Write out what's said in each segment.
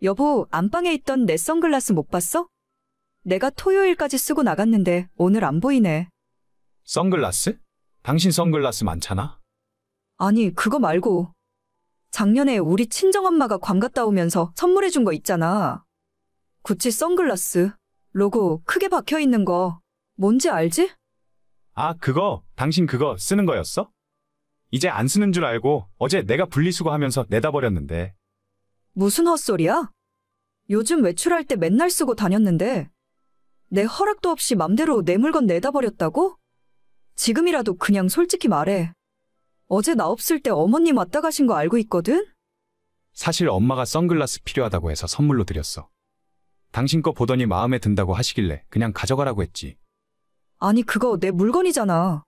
여보, 안방에 있던 내 선글라스 못 봤어? 내가 토요일까지 쓰고 나갔는데 오늘 안 보이네. 선글라스? 당신 선글라스 많잖아? 아니, 그거 말고. 작년에 우리 친정엄마가 관 갔다 오면서 선물해 준 거 있잖아. 구찌 선글라스. 로고 크게 박혀 있는 거. 뭔지 알지? 아, 그거? 당신 그거 쓰는 거였어? 이제 안 쓰는 줄 알고 어제 내가 분리수거하면서 내다 버렸는데. 무슨 헛소리야? 요즘 외출할 때 맨날 쓰고 다녔는데. 내 허락도 없이 맘대로 내 물건 내다 버렸다고? 지금이라도 그냥 솔직히 말해. 어제 나 없을 때 어머님 왔다 가신 거 알고 있거든? 사실 엄마가 선글라스 필요하다고 해서 선물로 드렸어. 당신 거 보더니 마음에 든다고 하시길래 그냥 가져가라고 했지. 아니, 그거 내 물건이잖아.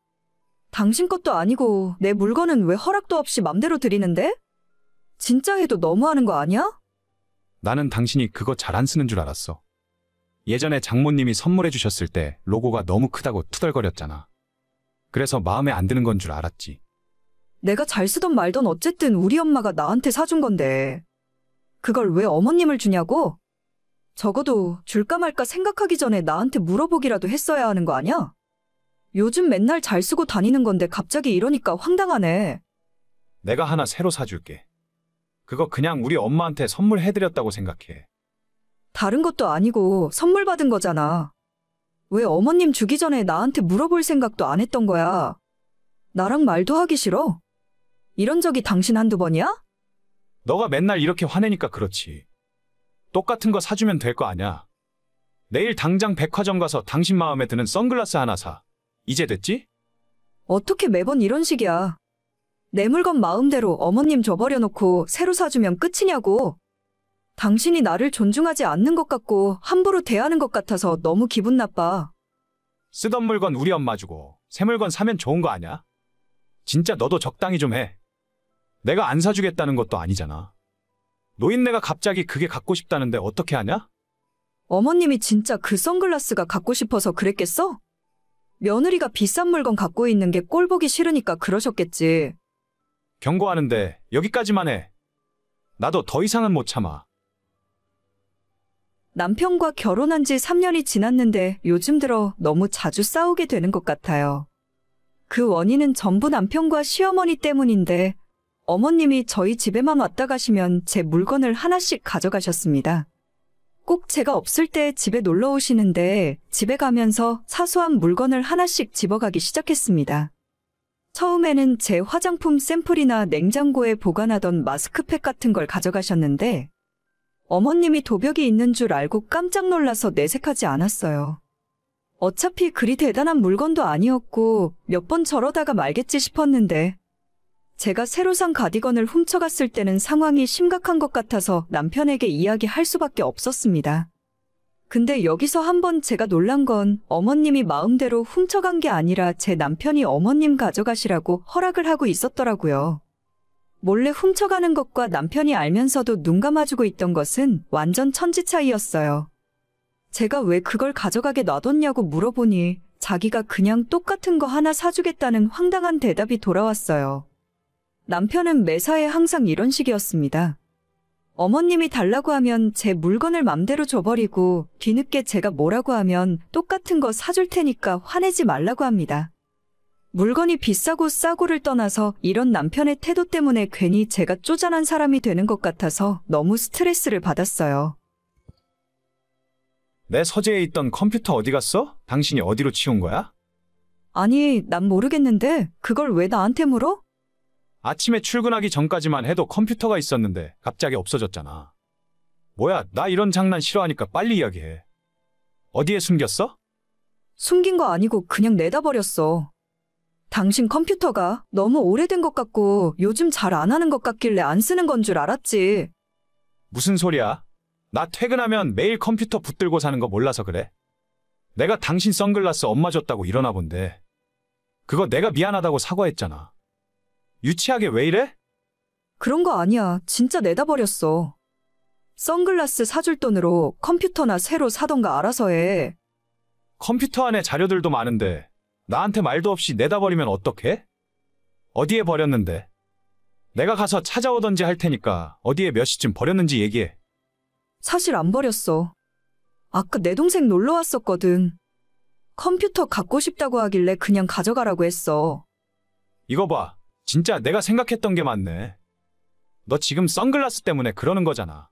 당신 것도 아니고 내 물건은 왜 허락도 없이 맘대로 드리는데? 진짜 해도 너무하는 거 아니야? 나는 당신이 그거 잘 안 쓰는 줄 알았어. 예전에 장모님이 선물해 주셨을 때 로고가 너무 크다고 투덜거렸잖아. 그래서 마음에 안 드는 건 줄 알았지. 내가 잘 쓰던 말던 어쨌든 우리 엄마가 나한테 사준 건데. 그걸 왜 어머님을 주냐고? 적어도 줄까 말까 생각하기 전에 나한테 물어보기라도 했어야 하는 거 아니야? 요즘 맨날 잘 쓰고 다니는 건데 갑자기 이러니까 황당하네. 내가 하나 새로 사줄게. 그거 그냥 우리 엄마한테 선물해드렸다고 생각해. 다른 것도 아니고 선물 받은 거잖아. 왜 어머님 주기 전에 나한테 물어볼 생각도 안 했던 거야? 나랑 말도 하기 싫어? 이런 적이 당신 한두 번이야? 너가 맨날 이렇게 화내니까 그렇지. 똑같은 거 사주면 될 거 아냐. 내일 당장 백화점 가서 당신 마음에 드는 선글라스 하나 사. 이제 됐지? 어떻게 매번 이런 식이야. 내 물건 마음대로 어머님 줘버려놓고 새로 사주면 끝이냐고. 당신이 나를 존중하지 않는 것 같고 함부로 대하는 것 같아서 너무 기분 나빠. 쓰던 물건 우리 엄마 주고 새 물건 사면 좋은 거 아냐? 진짜 너도 적당히 좀 해. 내가 안 사주겠다는 것도 아니잖아. 노인네가 갑자기 그게 갖고 싶다는데 어떻게 하냐? 어머님이 진짜 그 선글라스가 갖고 싶어서 그랬겠어? 며느리가 비싼 물건 갖고 있는 게 꼴보기 싫으니까 그러셨겠지. 경고하는데 여기까지만 해. 나도 더 이상은 못 참아. 남편과 결혼한 지 3년이 지났는데 요즘 들어 너무 자주 싸우게 되는 것 같아요. 그 원인은 전부 남편과 시어머니 때문인데 어머님이 저희 집에만 왔다 가시면 제 물건을 하나씩 가져가셨습니다. 꼭 제가 없을 때 집에 놀러 오시는데 집에 가면서 사소한 물건을 하나씩 집어가기 시작했습니다. 처음에는 제 화장품 샘플이나 냉장고에 보관하던 마스크팩 같은 걸 가져가셨는데 어머님이 도벽이 있는 줄 알고 깜짝 놀라서 내색하지 않았어요. 어차피 그리 대단한 물건도 아니었고 몇 번 저러다가 말겠지 싶었는데 제가 새로 산 가디건을 훔쳐갔을 때는 상황이 심각한 것 같아서 남편에게 이야기할 수밖에 없었습니다. 근데 여기서 한번 제가 놀란 건 어머님이 마음대로 훔쳐간 게 아니라 제 남편이 어머님 가져가시라고 허락을 하고 있었더라고요. 몰래 훔쳐가는 것과 남편이 알면서도 눈 감아주고 있던 것은 완전 천지 차이였어요. 제가 왜 그걸 가져가게 놔뒀냐고 물어보니 자기가 그냥 똑같은 거 하나 사주겠다는 황당한 대답이 돌아왔어요. 남편은 매사에 항상 이런 식이었습니다. 어머님이 달라고 하면 제 물건을 맘대로 줘버리고 뒤늦게 제가 뭐라고 하면 똑같은 거 사줄 테니까 화내지 말라고 합니다. 물건이 비싸고 싸고를 떠나서 이런 남편의 태도 때문에 괜히 제가 쪼잔한 사람이 되는 것 같아서 너무 스트레스를 받았어요. 내 서재에 있던 컴퓨터 어디 갔어? 당신이 어디로 치운 거야? 아니, 난 모르겠는데 그걸 왜 나한테 물어? 아침에 출근하기 전까지만 해도 컴퓨터가 있었는데 갑자기 없어졌잖아. 뭐야, 나 이런 장난 싫어하니까 빨리 이야기해. 어디에 숨겼어? 숨긴 거 아니고 그냥 내다 버렸어. 당신 컴퓨터가 너무 오래된 것 같고 요즘 잘 안 하는 것 같길래 안 쓰는 건 줄 알았지. 무슨 소리야? 나 퇴근하면 매일 컴퓨터 붙들고 사는 거 몰라서 그래. 내가 당신 선글라스 엄마 줬다고 일어나 본데. 그거 내가 미안하다고 사과했잖아. 유치하게 왜 이래? 그런 거 아니야. 진짜 내다 버렸어. 선글라스 사줄 돈으로 컴퓨터나 새로 사던가 알아서 해. 컴퓨터 안에 자료들도 많은데 나한테 말도 없이 내다 버리면 어떡해? 어디에 버렸는데? 내가 가서 찾아오던지 할 테니까 어디에 몇 시쯤 버렸는지 얘기해. 사실 안 버렸어. 아까 내 동생 놀러 왔었거든. 컴퓨터 갖고 싶다고 하길래 그냥 가져가라고 했어. 이거 봐. 진짜 내가 생각했던 게 맞네. 너 지금 선글라스 때문에 그러는 거잖아.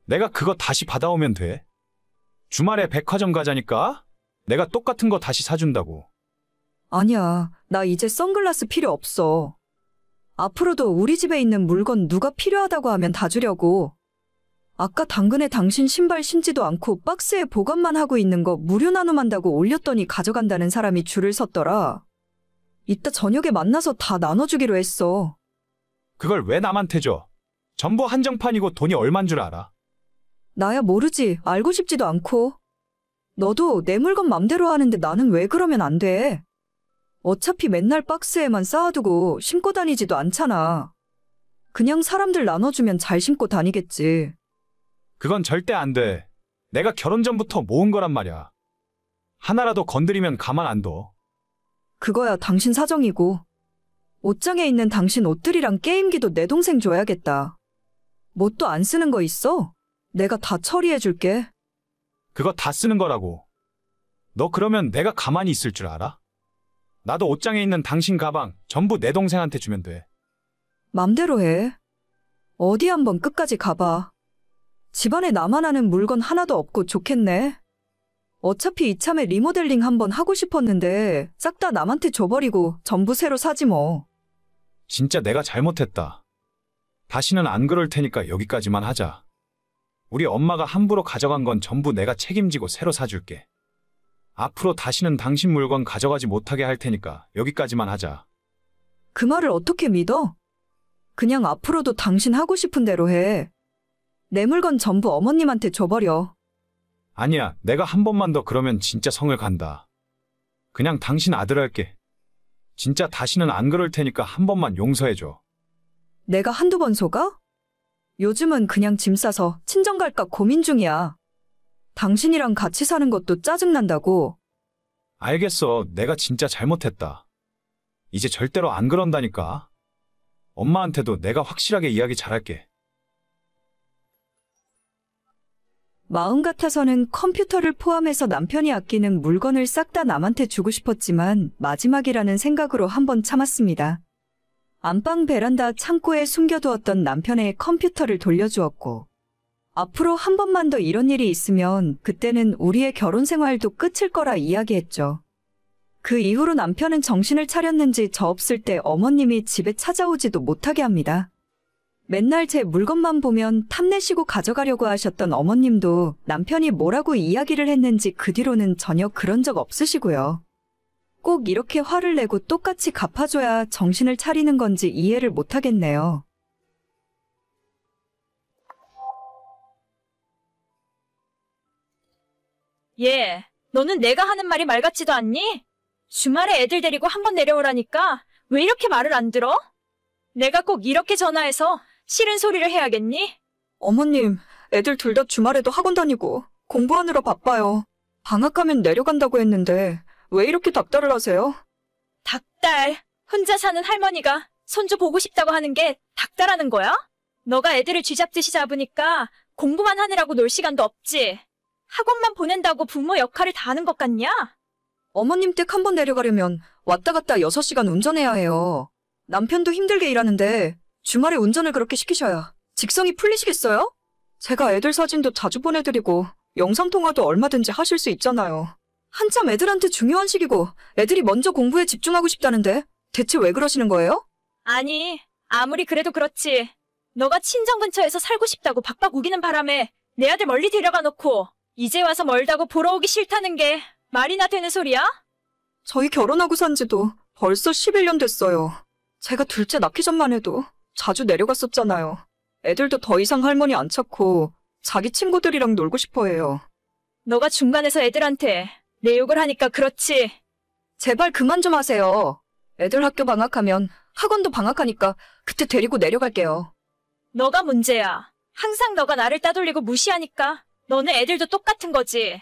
내가 그거 다시 받아오면 돼. 주말에 백화점 가자니까 내가 똑같은 거 다시 사준다고. 아니야, 나 이제 선글라스 필요 없어. 앞으로도 우리 집에 있는 물건 누가 필요하다고 하면 다 주려고. 아까 당근에 당신 신발 신지도 않고 박스에 보관만 하고 있는 거 무료 나눔한다고 올렸더니 가져간다는 사람이 줄을 섰더라. 이따 저녁에 만나서 다 나눠주기로 했어. 그걸 왜 남한테 줘? 전부 한정판이고 돈이 얼만 줄 알아? 나야 모르지, 알고 싶지도 않고. 너도 내 물건 맘대로 하는데 나는 왜 그러면 안 돼? 어차피 맨날 박스에만 쌓아두고 신고 다니지도 않잖아. 그냥 사람들 나눠주면 잘 신고 다니겠지. 그건 절대 안 돼. 내가 결혼 전부터 모은 거란 말이야. 하나라도 건드리면 가만 안 둬. 그거야 당신 사정이고. 옷장에 있는 당신 옷들이랑 게임기도 내 동생 줘야겠다. 뭐 또 안 쓰는 거 있어? 내가 다 처리해줄게. 그거 다 쓰는 거라고. 너 그러면 내가 가만히 있을 줄 알아? 나도 옷장에 있는 당신 가방 전부 내 동생한테 주면 돼. 맘대로 해. 어디 한번 끝까지 가봐. 집안에 나만 아는 물건 하나도 없고 좋겠네. 어차피 이참에 리모델링 한번 하고 싶었는데 싹 다 남한테 줘버리고 전부 새로 사지 뭐. 진짜 내가 잘못했다. 다시는 안 그럴 테니까 여기까지만 하자. 우리 엄마가 함부로 가져간 건 전부 내가 책임지고 새로 사줄게. 앞으로 다시는 당신 물건 가져가지 못하게 할 테니까 여기까지만 하자. 그 말을 어떻게 믿어? 그냥 앞으로도 당신 하고 싶은 대로 해. 내 물건 전부 어머님한테 줘버려. 아니야, 내가 한 번만 더 그러면 진짜 성을 간다. 그냥 당신 아들 할게. 진짜 다시는 안 그럴 테니까 한 번만 용서해줘. 내가 한두 번 속아? 요즘은 그냥 짐 싸서 친정 갈까 고민 중이야. 당신이랑 같이 사는 것도 짜증난다고. 알겠어, 내가 진짜 잘못했다. 이제 절대로 안 그런다니까. 엄마한테도 내가 확실하게 이야기 잘할게. 마음 같아서는 컴퓨터를 포함해서 남편이 아끼는 물건을 싹 다 남한테 주고 싶었지만 마지막이라는 생각으로 한번 참았습니다. 안방 베란다 창고에 숨겨두었던 남편의 컴퓨터를 돌려주었고, 앞으로 한 번만 더 이런 일이 있으면 그때는 우리의 결혼 생활도 끝일 거라 이야기했죠. 그 이후로 남편은 정신을 차렸는지 저 없을 때 어머님이 집에 찾아오지도 못하게 합니다. 맨날 제 물건만 보면 탐내시고 가져가려고 하셨던 어머님도 남편이 뭐라고 이야기를 했는지 그 뒤로는 전혀 그런 적 없으시고요. 꼭 이렇게 화를 내고 똑같이 갚아줘야 정신을 차리는 건지 이해를 못하겠네요. 얘, 너는 내가 하는 말이 말 같지도 않니? 주말에 애들 데리고 한번 내려오라니까 왜 이렇게 말을 안 들어? 내가 꼭 이렇게 전화해서 싫은 소리를 해야겠니? 어머님, 애들 둘 다 주말에도 학원 다니고 공부하느라 바빠요. 방학하면 내려간다고 했는데 왜 이렇게 닥달을 하세요? 닭달, 혼자 사는 할머니가 손주 보고 싶다고 하는 게 닭달하는 거야? 너가 애들을 쥐잡듯이 잡으니까 공부만 하느라고 놀 시간도 없지. 학원만 보낸다고 부모 역할을 다 하는 것 같냐? 어머님 댁 한 번 내려가려면 왔다 갔다 6시간 운전해야 해요. 남편도 힘들게 일하는데 주말에 운전을 그렇게 시키셔야 직성이 풀리시겠어요? 제가 애들 사진도 자주 보내드리고 영상통화도 얼마든지 하실 수 있잖아요. 한참 애들한테 중요한 시기고 애들이 먼저 공부에 집중하고 싶다는데 대체 왜 그러시는 거예요? 아니, 아무리 그래도 그렇지. 너가 친정 근처에서 살고 싶다고 박박 우기는 바람에 내 아들 멀리 데려가 놓고 이제 와서 멀다고 보러 오기 싫다는 게 말이나 되는 소리야? 저희 결혼하고 산 지도 벌써 11년 됐어요. 제가 둘째 낳기 전만 해도 자주 내려갔었잖아요. 애들도 더 이상 할머니 안 찾고 자기 친구들이랑 놀고 싶어 해요. 너가 중간에서 애들한테 내 욕을 하니까 그렇지. 제발 그만 좀 하세요. 애들 학교 방학하면 학원도 방학하니까 그때 데리고 내려갈게요. 너가 문제야. 항상 너가 나를 따돌리고 무시하니까 너는 애들도 똑같은 거지.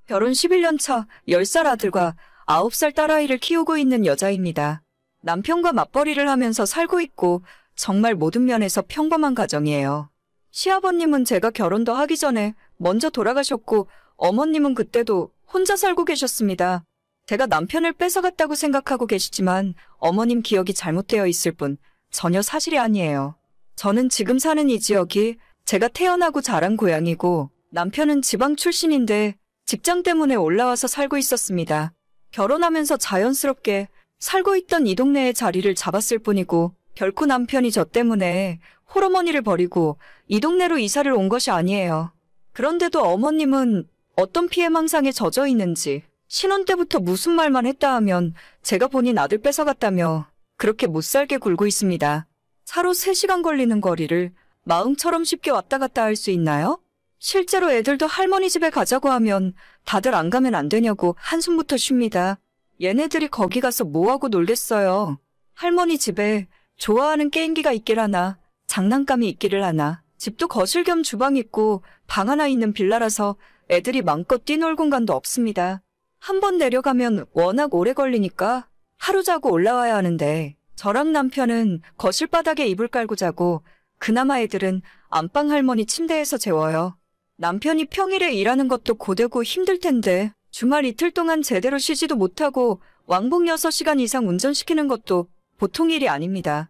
결혼 11년 차 10살 아들과 9살 딸아이를 키우고 있는 여자입니다. 남편과 맞벌이를 하면서 살고 있고 정말 모든 면에서 평범한 가정이에요. 시아버님은 제가 결혼도 하기 전에 먼저 돌아가셨고 어머님은 그때도 혼자 살고 계셨습니다. 제가 남편을 뺏어갔다고 생각하고 계시지만 어머님 기억이 잘못되어 있을 뿐 전혀 사실이 아니에요. 저는 지금 사는 이 지역이 제가 태어나고 자란 고향이고 남편은 지방 출신인데 직장 때문에 올라와서 살고 있었습니다. 결혼하면서 자연스럽게 살고 있던 이 동네에 자리를 잡았을 뿐이고 결코 남편이 저 때문에 홀어머니를 버리고 이 동네로 이사를 온 것이 아니에요. 그런데도 어머님은 어떤 피해망상에 젖어 있는지 신혼 때부터 무슨 말만 했다 하면 제가 본인 아들 뺏어갔다며 그렇게 못살게 굴고 있습니다. 차로 3시간 걸리는 거리를 마음처럼 쉽게 왔다 갔다 할 수 있나요? 실제로 애들도 할머니 집에 가자고 하면 다들 안 가면 안 되냐고 한숨부터 쉽니다. 얘네들이 거기 가서 뭐하고 놀겠어요. 할머니 집에 좋아하는 게임기가 있길 하나, 장난감이 있기를 하나, 집도 거실 겸 주방 있고 방 하나 있는 빌라라서 애들이 마음껏 뛰놀 공간도 없습니다. 한번 내려가면 워낙 오래 걸리니까 하루 자고 올라와야 하는데 저랑 남편은 거실 바닥에 이불 깔고 자고 그나마 애들은 안방 할머니 침대에서 재워요. 남편이 평일에 일하는 것도 고되고 힘들 텐데 주말 이틀 동안 제대로 쉬지도 못하고 왕복 6시간 이상 운전시키는 것도 보통 일이 아닙니다.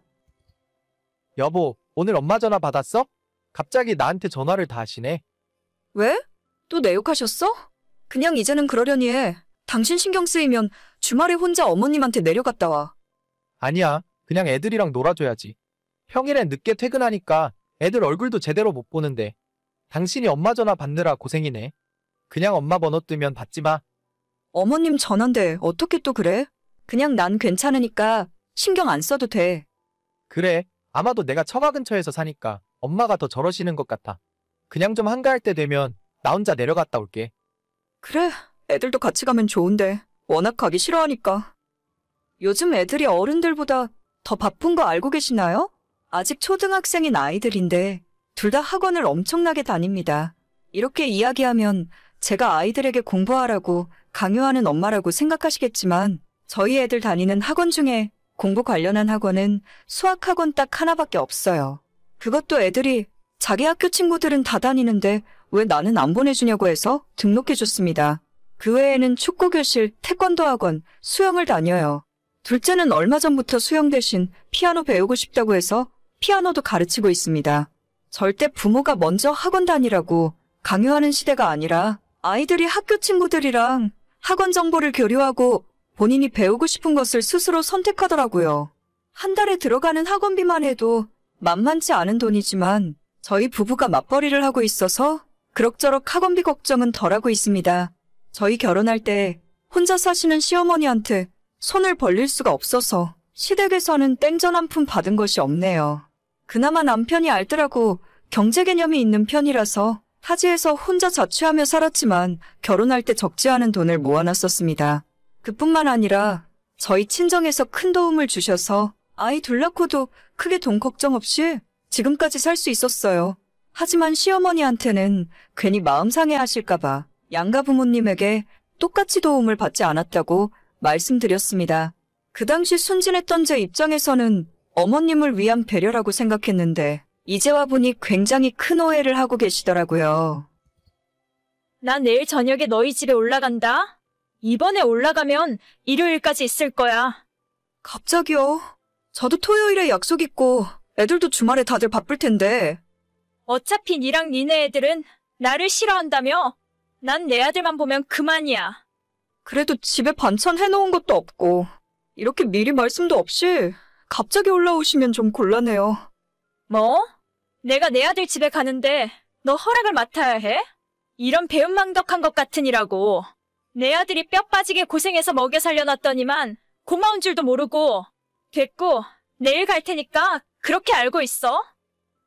여보, 오늘 엄마 전화 받았어? 갑자기 나한테 전화를 다 하시네. 왜? 또 내 욕하셨어? 그냥 이제는 그러려니 해. 당신 신경 쓰이면 주말에 혼자 어머님한테 내려갔다 와. 아니야, 그냥 애들이랑 놀아줘야지. 평일엔 늦게 퇴근하니까 애들 얼굴도 제대로 못 보는데 당신이 엄마 전화 받느라 고생이네. 그냥 엄마 번호 뜨면 받지 마. 어머님 전화인데 어떻게 또 그래? 그냥 난 괜찮으니까 신경 안 써도 돼. 그래, 아마도 내가 처가 근처에서 사니까 엄마가 더 저러시는 것 같아. 그냥 좀 한가할 때 되면 나 혼자 내려갔다 올게. 그래, 애들도 같이 가면 좋은데 워낙 가기 싫어하니까. 요즘 애들이 어른들보다 더 바쁜 거 알고 계시나요? 아직 초등학생인 아이들인데 둘 다 학원을 엄청나게 다닙니다. 이렇게 이야기하면 제가 아이들에게 공부하라고 강요하는 엄마라고 생각하시겠지만 저희 애들 다니는 학원 중에 공부 관련한 학원은 수학학원 딱 하나밖에 없어요. 그것도 애들이 자기 학교 친구들은 다 다니는데 왜 나는 안 보내주냐고 해서 등록해줬습니다. 그 외에는 축구교실, 태권도 학원, 수영을 다녀요. 둘째는 얼마 전부터 수영 대신 피아노 배우고 싶다고 해서 피아노도 가르치고 있습니다. 절대 부모가 먼저 학원 다니라고 강요하는 시대가 아니라 아이들이 학교 친구들이랑 학원 정보를 교류하고 본인이 배우고 싶은 것을 스스로 선택하더라고요. 한 달에 들어가는 학원비만 해도 만만치 않은 돈이지만 저희 부부가 맞벌이를 하고 있어서 그럭저럭 학원비 걱정은 덜하고 있습니다. 저희 결혼할 때 혼자 사시는 시어머니한테 손을 벌릴 수가 없어서 시댁에서는 땡전 한 푼 받은 것이 없네요. 그나마 남편이 알뜰하고 경제 개념이 있는 편이라서 타지에서 혼자 자취하며 살았지만 결혼할 때 적지 않은 돈을 모아놨었습니다. 그뿐만 아니라 저희 친정에서 큰 도움을 주셔서 아이 둘 낳고도 크게 돈 걱정 없이 지금까지 살 수 있었어요. 하지만 시어머니한테는 괜히 마음 상해하실까봐 양가 부모님에게 똑같이 도움을 받지 않았다고 말씀드렸습니다. 그 당시 순진했던 제 입장에서는 어머님을 위한 배려라고 생각했는데 이제 와보니 굉장히 큰 오해를 하고 계시더라고요. 난 내일 저녁에 너희 집에 올라간다. 이번에 올라가면 일요일까지 있을 거야. 갑자기요? 저도 토요일에 약속 있고 애들도 주말에 다들 바쁠 텐데. 어차피 니랑 니네 애들은 나를 싫어한다며? 난 내 아들만 보면 그만이야. 그래도 집에 반찬 해놓은 것도 없고 이렇게 미리 말씀도 없이 갑자기 올라오시면 좀 곤란해요. 뭐? 내가 내 아들 집에 가는데 너 허락을 맡아야 해? 이런 배은망덕한 것 같으니라고. 내 아들이 뼈 빠지게 고생해서 먹여 살려놨더니만 고마운 줄도 모르고. 됐고, 내일 갈 테니까 그렇게 알고 있어.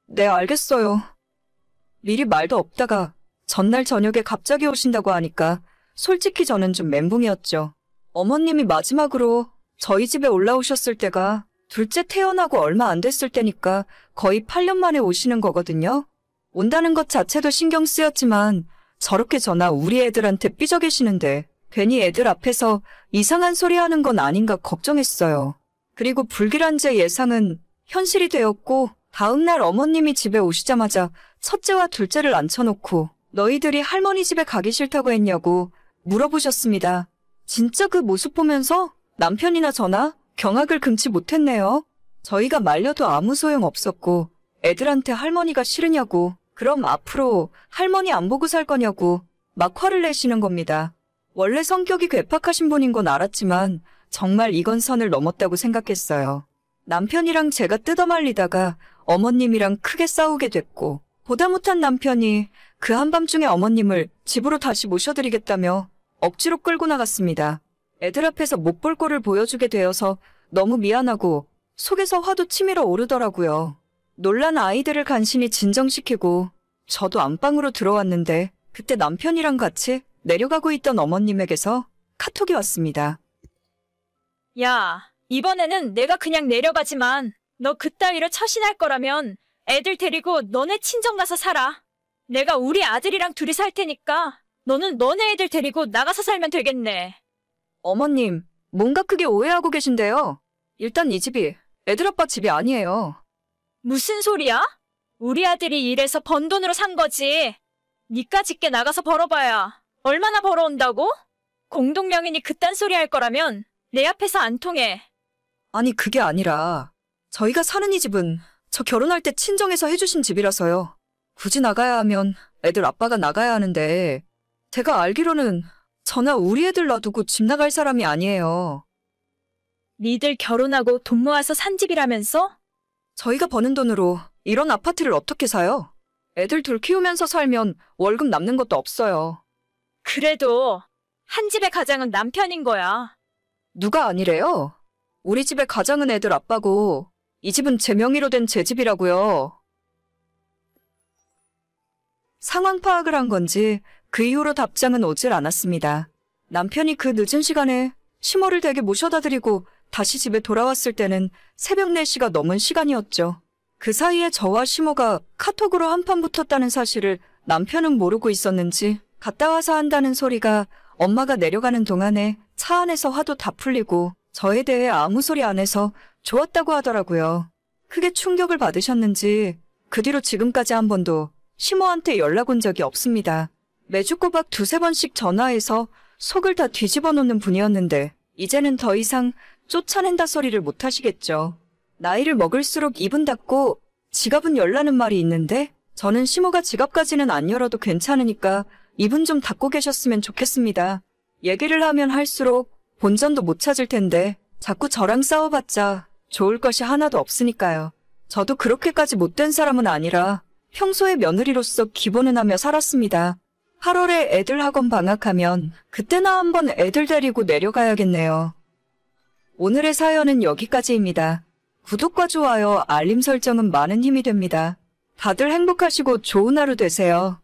네, 알겠어요. 미리 말도 없다가 전날 저녁에 갑자기 오신다고 하니까 솔직히 저는 좀 멘붕이었죠. 어머님이 마지막으로 저희 집에 올라오셨을 때가 둘째 태어나고 얼마 안 됐을 때니까 거의 8년 만에 오시는 거거든요. 온다는 것 자체도 신경 쓰였지만 저렇게 전화 우리 애들한테 삐져 계시는데 괜히 애들 앞에서 이상한 소리 하는 건 아닌가 걱정했어요. 그리고 불길한 제 예상은 현실이 되었고 다음날 어머님이 집에 오시자마자 첫째와 둘째를 앉혀놓고 너희들이 할머니 집에 가기 싫다고 했냐고 물어보셨습니다. 진짜 그 모습 보면서 남편이나 저나 경악을 금치 못했네요. 저희가 말려도 아무 소용 없었고 애들한테 할머니가 싫으냐고, 그럼 앞으로 할머니 안 보고 살 거냐고 막 화를 내시는 겁니다. 원래 성격이 괴팍하신 분인 건 알았지만 정말 이건 선을 넘었다고 생각했어요. 남편이랑 제가 뜯어말리다가 어머님이랑 크게 싸우게 됐고, 보다 못한 남편이 그 한밤중에 어머님을 집으로 다시 모셔드리겠다며 억지로 끌고 나갔습니다. 애들 앞에서 못 볼 꼴을 보여주게 되어서 너무 미안하고 속에서 화도 치밀어 오르더라고요. 놀란 아이들을 간신히 진정시키고 저도 안방으로 들어왔는데 그때 남편이랑 같이 내려가고 있던 어머님에게서 카톡이 왔습니다. 야, 이번에는 내가 그냥 내려가지만 너 그따위로 처신할 거라면 애들 데리고 너네 친정 가서 살아. 내가 우리 아들이랑 둘이 살 테니까 너는 너네 애들 데리고 나가서 살면 되겠네. 어머님, 뭔가 크게 오해하고 계신데요. 일단 이 집이 애들 아빠 집이 아니에요. 무슨 소리야? 우리 아들이 일해서 번 돈으로 산 거지. 니까 짓게 나가서 벌어봐야 얼마나 벌어온다고? 공동명의니 그딴 소리 할 거라면 내 앞에서 안 통해. 아니, 그게 아니라 저희가 사는 이 집은 저 결혼할 때 친정에서 해주신 집이라서요. 굳이 나가야 하면 애들 아빠가 나가야 하는데 제가 알기로는 저나 우리 애들 놔두고 집 나갈 사람이 아니에요. 니들 결혼하고 돈 모아서 산 집이라면서? 저희가 버는 돈으로 이런 아파트를 어떻게 사요? 애들 둘 키우면서 살면 월급 남는 것도 없어요. 그래도 한 집의 가장은 남편인 거야. 누가 아니래요? 우리 집의 가장은 애들 아빠고 이 집은 제 명의로 된 제 집이라고요. 상황 파악을 한 건지 그 이후로 답장은 오질 않았습니다. 남편이 그 늦은 시간에 시모를 댁에 모셔다 드리고 다시 집에 돌아왔을 때는 새벽 4시가 넘은 시간이었죠. 그 사이에 저와 시모가 카톡으로 한판 붙었다는 사실을 남편은 모르고 있었는지 갔다 와서 한다는 소리가 엄마가 내려가는 동안에 차 안에서 화도 다 풀리고 저에 대해 아무 소리 안 해서 좋았다고 하더라고요. 크게 충격을 받으셨는지 그 뒤로 지금까지 한 번도 시모한테 연락 온 적이 없습니다. 매주 꼬박 2-3번씩 전화해서 속을 다 뒤집어 놓는 분이었는데 이제는 더 이상 쫓아낸다 소리를 못 하시겠죠. 나이를 먹을수록 입은 닫고 지갑은 열라는 말이 있는데 저는 시모가 지갑까지는 안 열어도 괜찮으니까 입은 좀 닫고 계셨으면 좋겠습니다. 얘기를 하면 할수록 본전도 못 찾을 텐데 자꾸 저랑 싸워봤자 좋을 것이 하나도 없으니까요. 저도 그렇게까지 못된 사람은 아니라 평소에 며느리로서 기본은 하며 살았습니다. 8월에 애들 학원 방학하면 그때나 한번 애들 데리고 내려가야겠네요. 오늘의 사연은 여기까지입니다. 구독과 좋아요, 알림 설정은 많은 힘이 됩니다. 다들 행복하시고 좋은 하루 되세요.